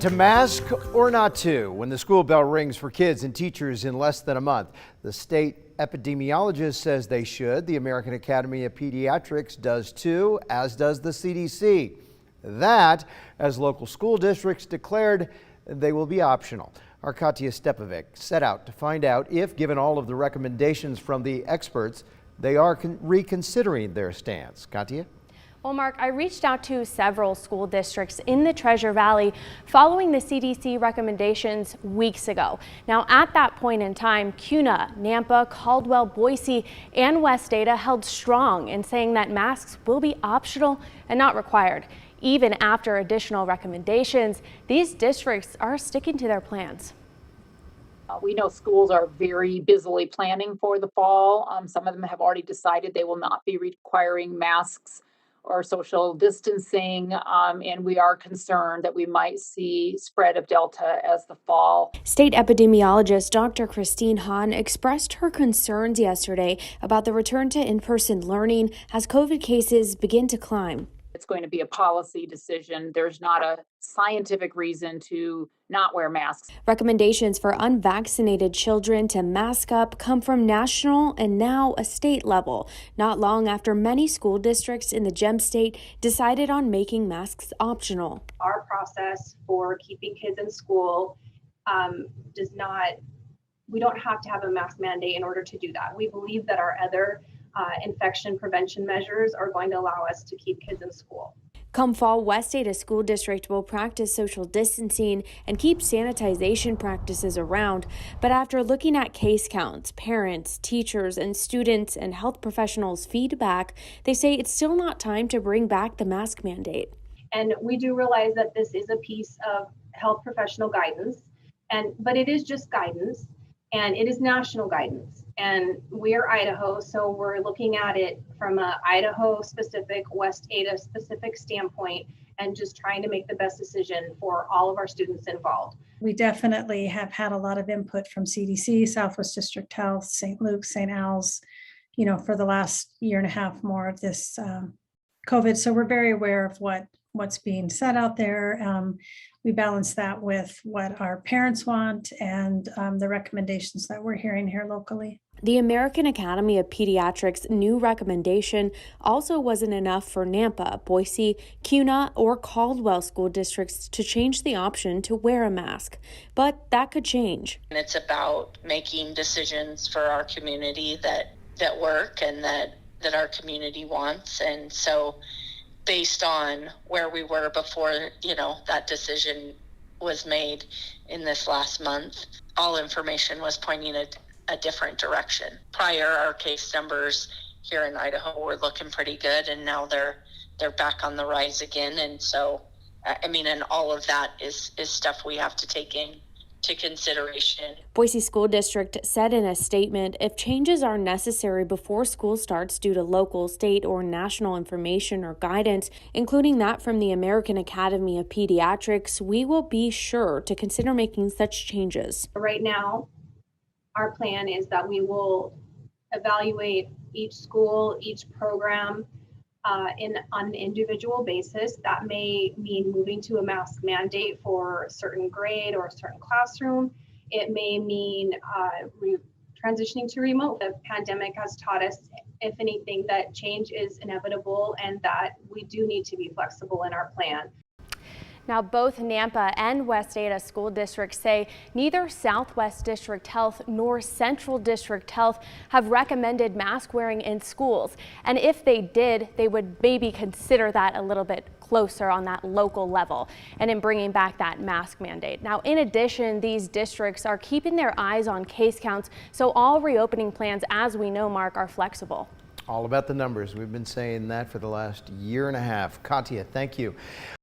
To mask or not to, when the school bell rings for kids and teachers in less than a month, the state epidemiologist says they should. The American Academy of Pediatrics does too, as does the CDC. That, as local school districts declared they will be optional. Our Katya Stepovic set out to find out if, given all of the recommendations from the experts, they are reconsidering their stance. Katya? Well, Mark, I reached out to several school districts in the Treasure Valley following the CDC recommendations weeks ago. Now, at that point in time, Kuna, Nampa, Caldwell, Boise, and West Ada held strong in saying that masks will be optional and not required. Even after additional recommendations, these districts are sticking to their plans. We know schools are very busily planning for the fall. Some of them have already decided they will not be requiring masks or social distancing, and we are concerned that we might see spread of Delta as the fall. State epidemiologist Dr. Christine Hahn expressed her concerns yesterday about the return to in-person learning as COVID cases begin to climb. It's going to be a policy decision. There's not a scientific reason to not wear masks. Recommendations for unvaccinated children to mask up come from national and now a state level, not long after many school districts in the Gem State decided on making masks optional. Our process for keeping kids in school we don't have to have a mask mandate in order to do that. We believe that our other infection prevention measures are going to allow us to keep kids in school. Come fall, West Ada School District will practice social distancing and keep sanitization practices around. But after looking at case counts, parents, teachers, and students and health professionals' feedback, they say it's still not time to bring back the mask mandate. And we do realize that this is a piece of health professional guidance, but it is just guidance, and it is national guidance. And we're Idaho, so we're looking at it from a Idaho specific, West Ada specific standpoint, and just trying to make the best decision for all of our students involved. We definitely have had a lot of input from CDC, Southwest District Health, St. Luke's, St. Al's, for the last year and a half more of this COVID. So we're very aware of what's being said out there. We balance that with what our parents want and the recommendations that we're hearing here locally. The American Academy of Pediatrics' new recommendation also wasn't enough for Nampa, Boise, Kuna, or Caldwell school districts to change the option to wear a mask. But that could change. And it's about making decisions for our community that work and that our community wants. And so based on where we were before, that decision was made in this last month, all information was pointing a different direction. Prior, our case numbers here in Idaho were looking pretty good, and now they're back on the rise again. And so, and all of that is stuff we have to take into consideration. Boise School District said in a statement, if changes are necessary before school starts due to local, state, or national information or guidance, including that from the American Academy of Pediatrics, we will be sure to consider making such changes. Right now, our plan is that we will evaluate each school, each program on an individual basis. That may mean moving to a mask mandate for a certain grade or a certain classroom. It may mean transitioning to remote. The pandemic has taught us, if anything, that change is inevitable and that we do need to be flexible in our plan. Now, both Nampa and West Ada school districts say neither Southwest District Health nor Central District Health have recommended mask wearing in schools. And if they did, they would maybe consider that a little bit closer on that local level and in bringing back that mask mandate. Now, in addition, these districts are keeping their eyes on case counts, so all reopening plans, as we know, Mark, are flexible. All about the numbers. We've been saying that for the last year and a half. Katya, thank you.